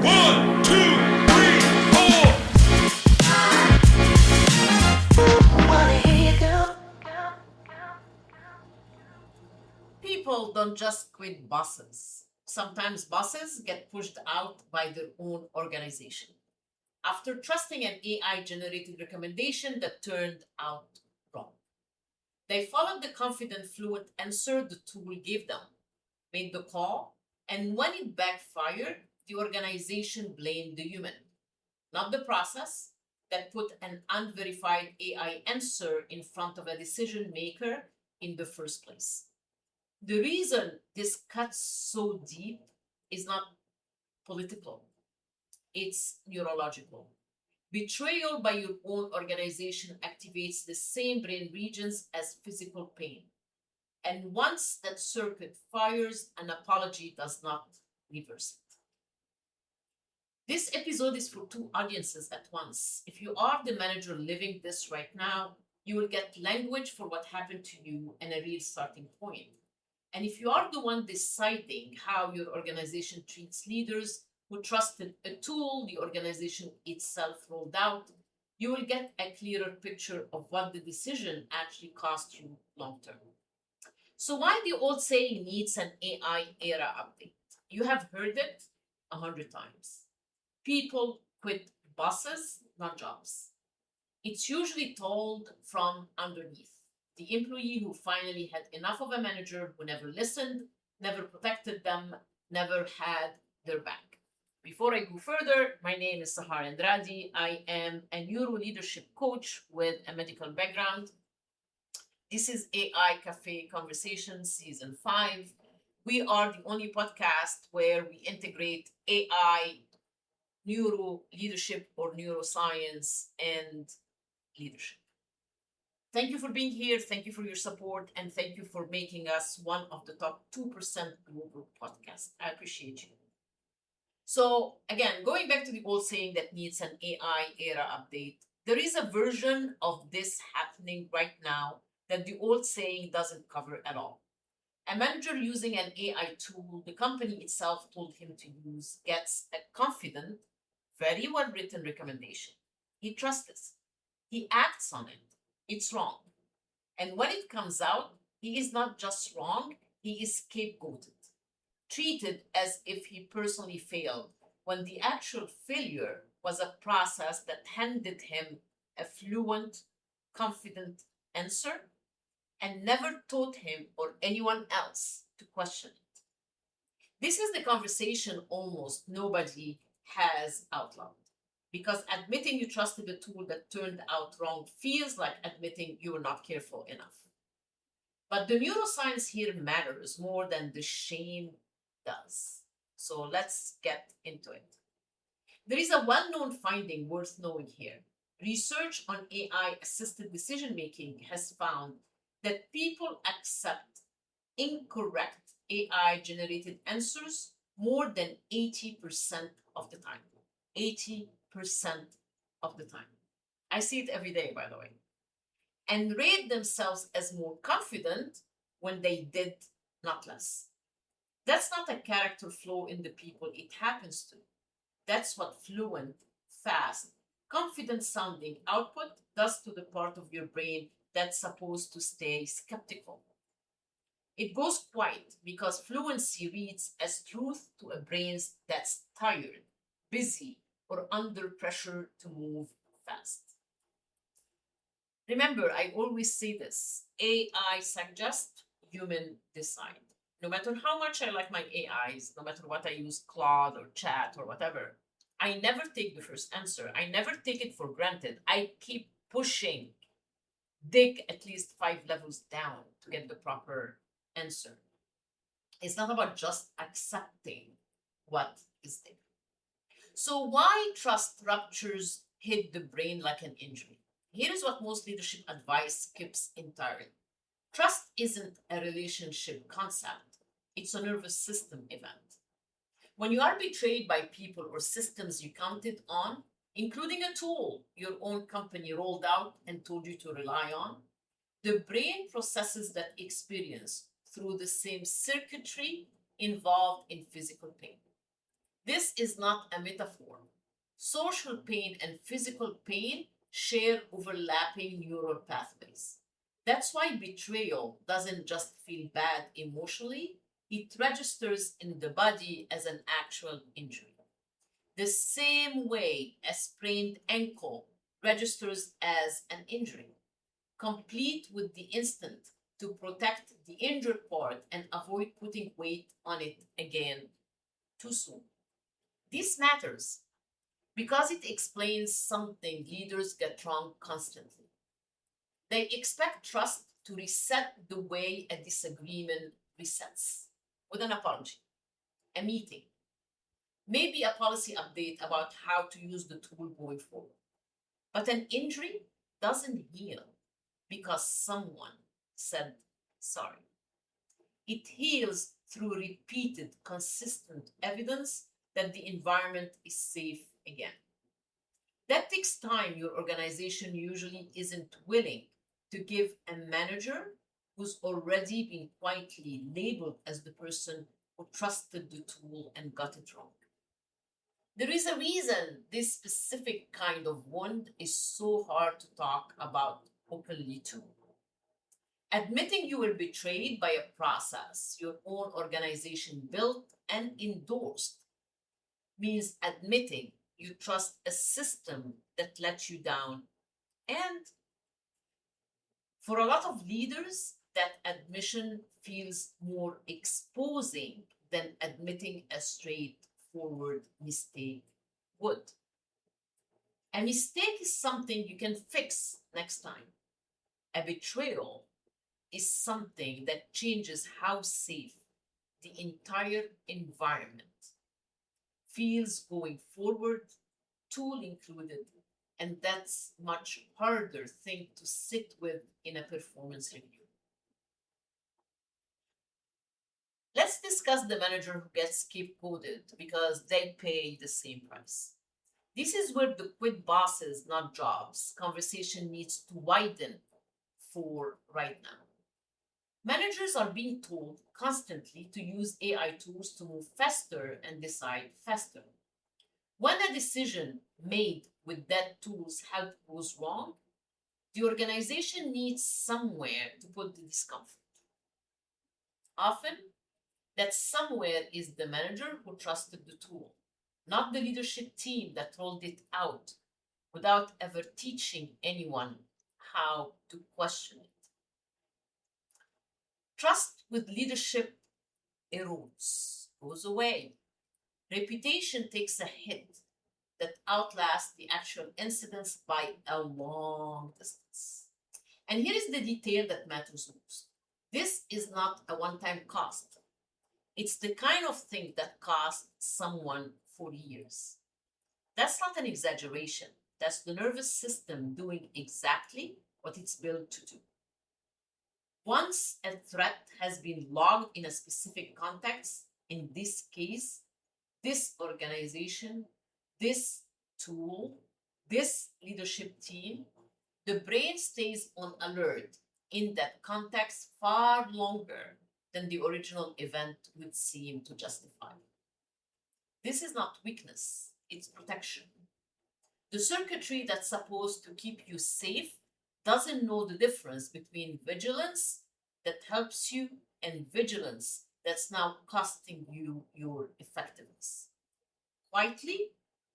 1, 2, 3, 4. People don't just quit bosses. Sometimes bosses get pushed out by their own organization after trusting an AI-generated recommendation that turned out wrong. They followed the confident, fluent answer the tool gave them, made the call, and when it backfired, the organization blamed the human, not the process, that put an unverified AI answer in front of a decision maker in the first place. The reason this cuts so deep is not political, it's neurological. Betrayal by your own organization activates the same brain regions as physical pain. And once that circuit fires, an apology does not reverse it. This episode is for two audiences at once. If you are the manager living this right now, you will get language for what happened to you and a real starting point. And if you are the one deciding how your organization treats leaders who trusted a tool the organization itself rolled out, you will get a clearer picture of what the decision actually cost you long term. So, why the old saying needs an AI era update? You have heard it 100 times. People quit bosses, not jobs. It's usually told from underneath. The employee who finally had enough of a manager who never listened, never protected them, never had their back. Before I go further, my name is Sahar Andrade. I am a Neuroleadership coach with a medical background. This is AI Cafe Conversations Season 5. We are the only podcast where we integrate AI, neuro leadership or neuroscience, and leadership. Thank you for being here. Thank you for your support. And thank you for making us one of the top 2% global podcasts. I appreciate you. So, again, going back to the old saying that needs an AI era update, there is a version of this happening right now that the old saying doesn't cover at all. A manager using an AI tool the company itself told him to use gets a confident, very well written recommendation. He trusts this. He acts on it. It's wrong. And when it comes out, he is not just wrong, he is scapegoated, treated as if he personally failed, when the actual failure was a process that handed him a fluent, confident answer and never taught him or anyone else to question it. This is the conversation almost nobody has out loud. Because admitting you trusted a tool that turned out wrong feels like admitting you were not careful enough. But the neuroscience here matters more than the shame does. So let's get into it. There is a well-known finding worth knowing here. Research on AI-assisted decision-making has found that people accept incorrect AI-generated answers more than 80% of the time. 80% of the time. I see it every day, by the way. And rate themselves as more confident when they did not less. That's not a character flaw in the people it happens to. That's what fluent, fast, confident sounding output does to the part of your brain that's supposed to stay skeptical. It goes quiet because fluency reads as truth to a brain that's tired, busy, or under pressure to move fast. Remember, I always say this, AI suggest, human decide. No matter how much I like my AIs, no matter what I use, Claude or Chat or whatever, I never take the first answer. I never take it for granted. I keep pushing, dig at least 5 levels down to get the proper answer. It's not about just accepting what is there. So why trust ruptures hit the brain like an injury? Here is what most leadership advice skips entirely. Trust isn't a relationship concept. It's a nervous system event. When you are betrayed by people or systems you counted on, including a tool your own company rolled out and told you to rely on, the brain processes that experience through the same circuitry involved in physical pain. This is not a metaphor. Social pain and physical pain share overlapping neural pathways. That's why betrayal doesn't just feel bad emotionally, it registers in the body as an actual injury. The same way a sprained ankle registers as an injury, complete with the instinct to protect the injured part and avoid putting weight on it again too soon. This matters because it explains something leaders get wrong constantly. They expect trust to reset the way a disagreement resets with an apology, a meeting, maybe a policy update about how to use the tool going forward. But an injury doesn't heal because someone said sorry. It heals through repeated, consistent evidence that the environment is safe again. That takes time your organization usually isn't willing to give a manager who's already been quietly labeled as the person who trusted the tool and got it wrong. There is a reason this specific kind of wound is so hard to talk about openly too. Admitting you were betrayed by a process your own organization built and endorsed means admitting you trust a system that let you down. And for a lot of leaders, that admission feels more exposing than admitting a straightforward mistake would. A mistake is something you can fix next time. A betrayal is something that changes how safe the entire environment feels going forward, tool included, and that's much harder thing to sit with in a performance review. Let's discuss the manager who gets scapegoated because they pay the same price. This is where the quit bosses, not jobs, conversation needs to widen for right now. Managers are being told constantly to use AI tools to move faster and decide faster. When a decision made with that tool's help goes wrong, the organization needs somewhere to put the discomfort. Often, that somewhere is the manager who trusted the tool, not the leadership team that rolled it out without ever teaching anyone how to question it. Trust with leadership erodes, goes away. Reputation takes a hit that outlasts the actual incidents by a long distance. And here is the detail that matters most. This is not a one-time cost. It's the kind of thing that costs someone for years. That's not an exaggeration. That's the nervous system doing exactly what it's built to do. Once a threat has been logged in a specific context, in this case, this organization, this tool, this leadership team, the brain stays on alert in that context far longer than the original event would seem to justify. This is not weakness, it's protection. The circuitry that's supposed to keep you safe doesn't know the difference between vigilance that helps you and vigilance that's now costing you your effectiveness. Quietly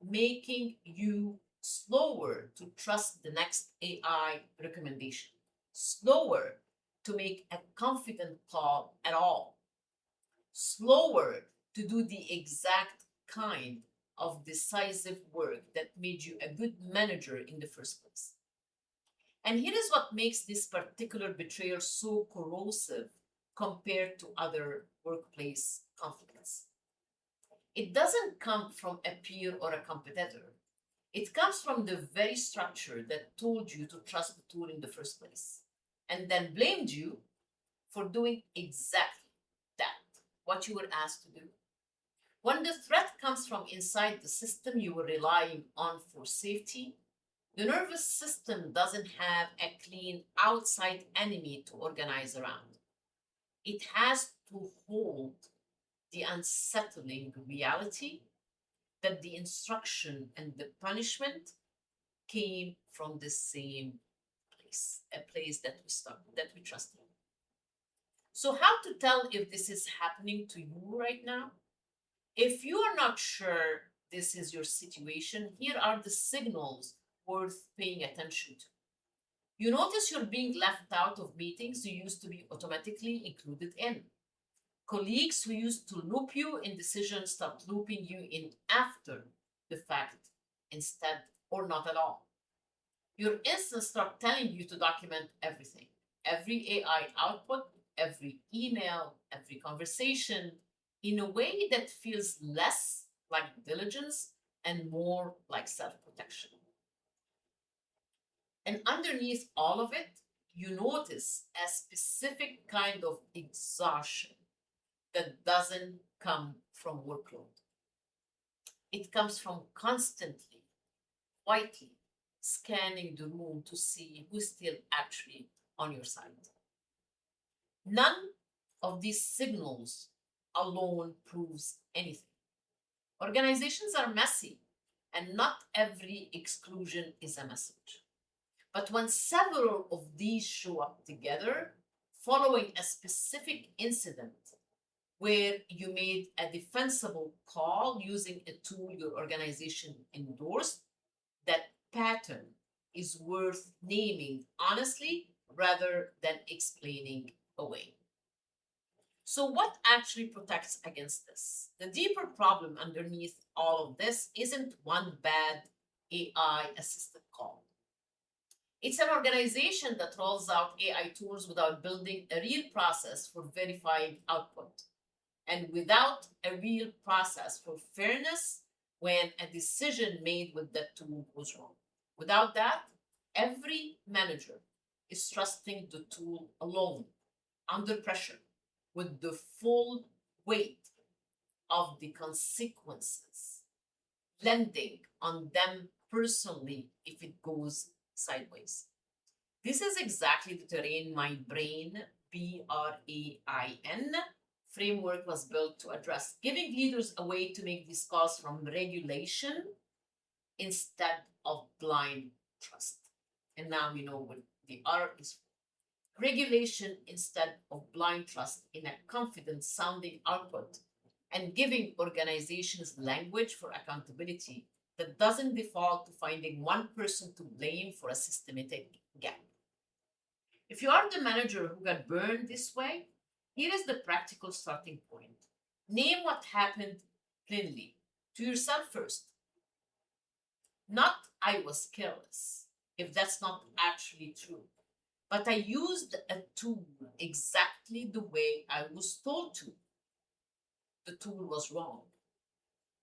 making you slower to trust the next AI recommendation, slower to make a confident call at all, slower to do the exact kind of decisive work that made you a good manager in the first place. And here is what makes this particular betrayal so corrosive compared to other workplace conflicts. It doesn't come from a peer or a competitor. It comes from the very structure that told you to trust the tool in the first place and then blamed you for doing exactly that, what you were asked to do. When the threat comes from inside the system you were relying on for safety, the nervous system doesn't have a clean outside enemy to organize around. It has to hold the unsettling reality that the instruction and the punishment came from the same place, a place that we trust in. So how to tell if this is happening to you right now? If you are not sure this is your situation, here are the signals worth paying attention to. You notice you're being left out of meetings you used to be automatically included in. Colleagues who used to loop you in decisions start looping you in after the fact instead, or not at all. Your instance start telling you to document everything, every AI output, every email, every conversation, in a way that feels less like diligence and more like self-protection. And underneath all of it, you notice a specific kind of exhaustion that doesn't come from workload. It comes from constantly, quietly scanning the room to see who's still actually on your side. None of these signals alone proves anything. Organizations are messy, and not every exclusion is a message. But when several of these show up together, following a specific incident where you made a defensible call using a tool your organization endorsed, that pattern is worth naming honestly rather than explaining away. So, what actually protects against this? The deeper problem underneath all of this isn't one bad AI assisted call. It's an organization that rolls out AI tools without building a real process for verified output and without a real process for fairness when a decision made with that tool goes wrong. Without that, every manager is trusting the tool alone, under pressure, with the full weight of the consequences landing on them personally if it goes sideways. This is exactly the terrain my brain, BRAIN, framework was built to address, giving leaders a way to make these calls from regulation instead of blind trust. And now we know what the R is for. Regulation instead of blind trust in a confident sounding output, and giving organizations language for accountability that doesn't default to finding one person to blame for a systematic gap. If you are the manager who got burned this way, here is the practical starting point. Name what happened plainly to yourself first. Not I was careless, if that's not actually true. But I used a tool exactly the way I was told to. The tool was wrong.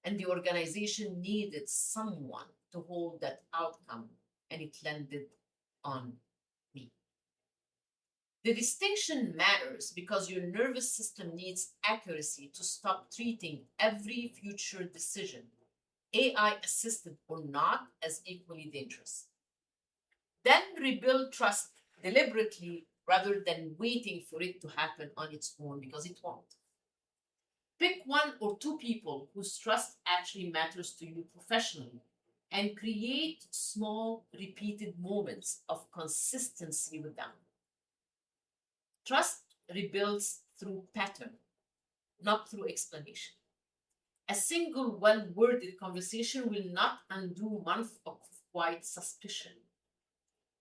And the organization needed someone to hold that outcome, and it landed on me. The distinction matters because your nervous system needs accuracy to stop treating every future decision, AI assisted or not, as equally dangerous. Then rebuild trust deliberately rather than waiting for it to happen on its own, because it won't. Pick one or two people whose trust actually matters to you professionally and create small, repeated moments of consistency with them. Trust rebuilds through pattern, not through explanation. A single well-worded conversation will not undo months of quiet suspicion.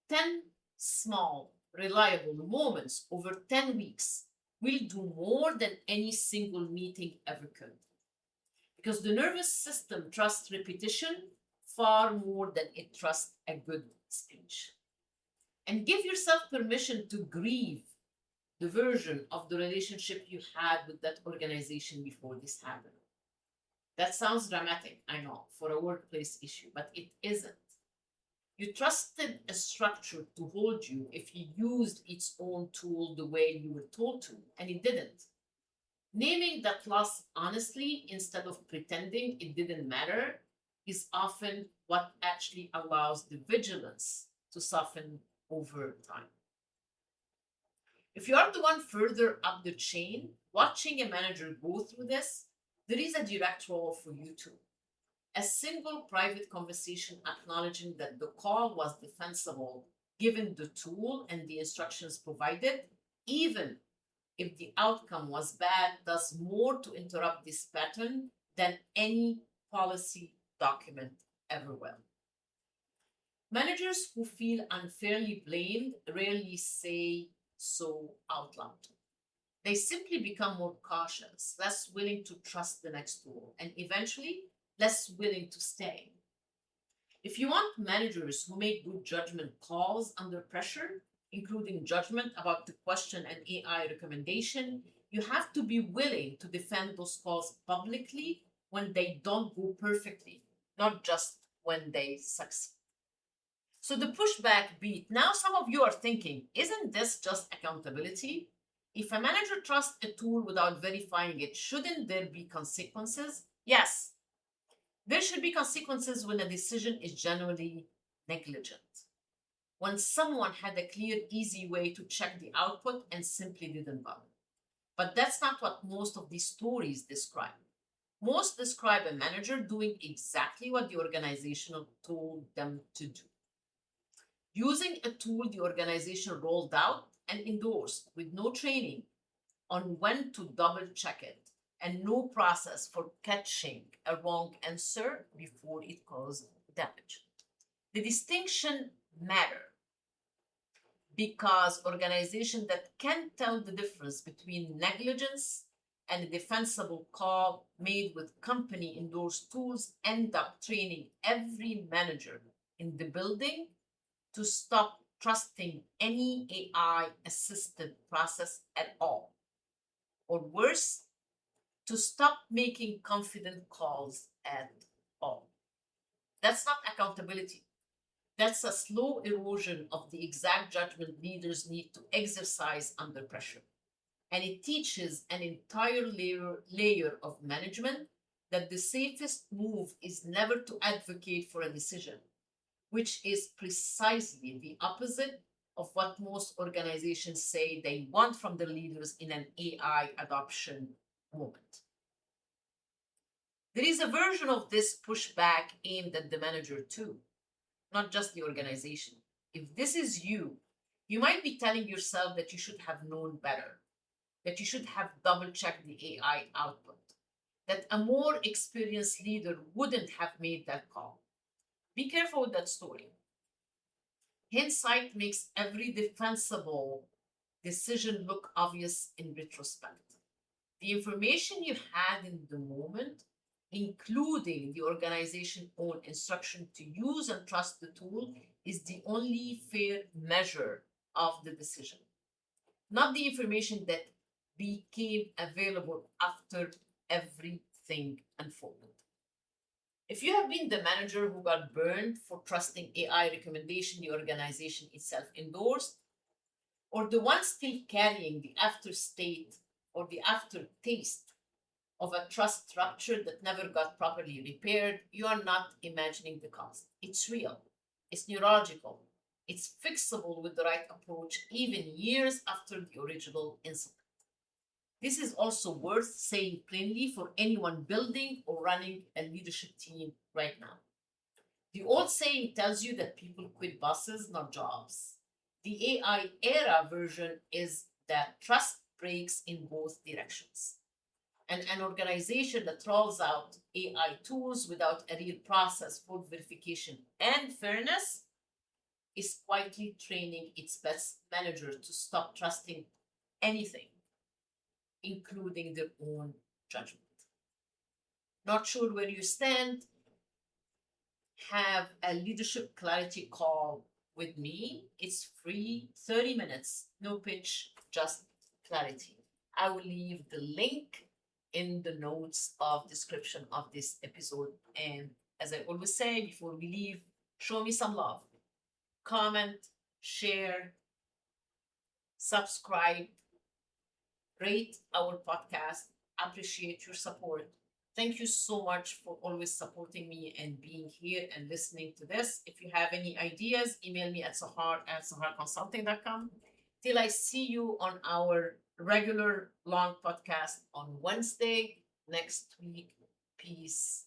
10 small, reliable moments over 10 weeks will do more than any single meeting ever could. Because the nervous system trusts repetition far more than it trusts a good speech. And give yourself permission to grieve the version of the relationship you had with that organization before this happened. That sounds dramatic, I know, for a workplace issue, but it isn't. You trusted a structure to hold you if you used its own tool the way you were told to, and it didn't. Naming that loss honestly instead of pretending it didn't matter is often what actually allows the vigilance to soften over time. If you are the one further up the chain, watching a manager go through this, there is a direct role for you too. A single private conversation acknowledging that the call was defensible given the tool and the instructions provided, even if the outcome was bad, does more to interrupt this pattern than any policy document ever will. Managers who feel unfairly blamed rarely say so out loud. They simply become more cautious, less willing to trust the next tool, and eventually less willing to stay. If you want managers who make good judgment calls under pressure, including judgment about the question and AI recommendation, you have to be willing to defend those calls publicly when they don't go perfectly, not just when they succeed. So the pushback beat. Now some of you are thinking, isn't this just accountability? If a manager trusts a tool without verifying it, shouldn't there be consequences? Yes, there should be consequences when a decision is generally negligent. When someone had a clear, easy way to check the output and simply didn't bother. But that's not what most of these stories describe. Most describe a manager doing exactly what the organization told them to do. Using a tool the organization rolled out and endorsed with no training on when to double check it and no process for catching a wrong answer before it caused damage. The distinction matters because organizations that can tell the difference between negligence and a defensible call made with company endorsed tools end up training every manager in the building to stop trusting any AI assisted process at all. Or worse, to stop making confident calls at all. That's not accountability. That's a slow erosion of the exact judgment leaders need to exercise under pressure. And it teaches an entire layer of management that the safest move is never to advocate for a decision, which is precisely the opposite of what most organizations say they want from their leaders in an AI adoption moment. There is a version of this pushback aimed at the manager too, not just the organization. If this is you, you might be telling yourself that you should have known better, that you should have double checked the AI output, that a more experienced leader wouldn't have made that call. Be careful with that story. Hindsight makes every defensible decision look obvious in retrospect. The information you had in the moment, including the organization's own instruction to use and trust the tool, is the only fair measure of the decision, not the information that became available after everything unfolded. If you have been the manager who got burned for trusting AI recommendation the organization itself endorsed, or the one still carrying the afterstate or the aftertaste of a trust structure that never got properly repaired, you are not imagining the cost. It's real, it's neurological, it's fixable with the right approach, even years after the original incident. This is also worth saying plainly for anyone building or running a leadership team right now. The old saying tells you that people quit bosses, not jobs. The AI era version is that trust breaks in both directions. And an organization that rolls out AI tools without a real process for verification and fairness is quietly training its best manager to stop trusting anything, including their own judgment. Not sure where you stand? Have a leadership clarity call with me. It's free, 30 minutes, no pitch, just clarity. I will leave the link in the notes of description of this episode. And as I always say before we leave, show me some love. Comment, share, subscribe, rate our podcast. Appreciate your support. Thank you so much for always supporting me and being here and listening to this. If you have any ideas, email me at sahar@saharconsulting.com. Till I see you on our regular long podcast on Wednesday next week. Peace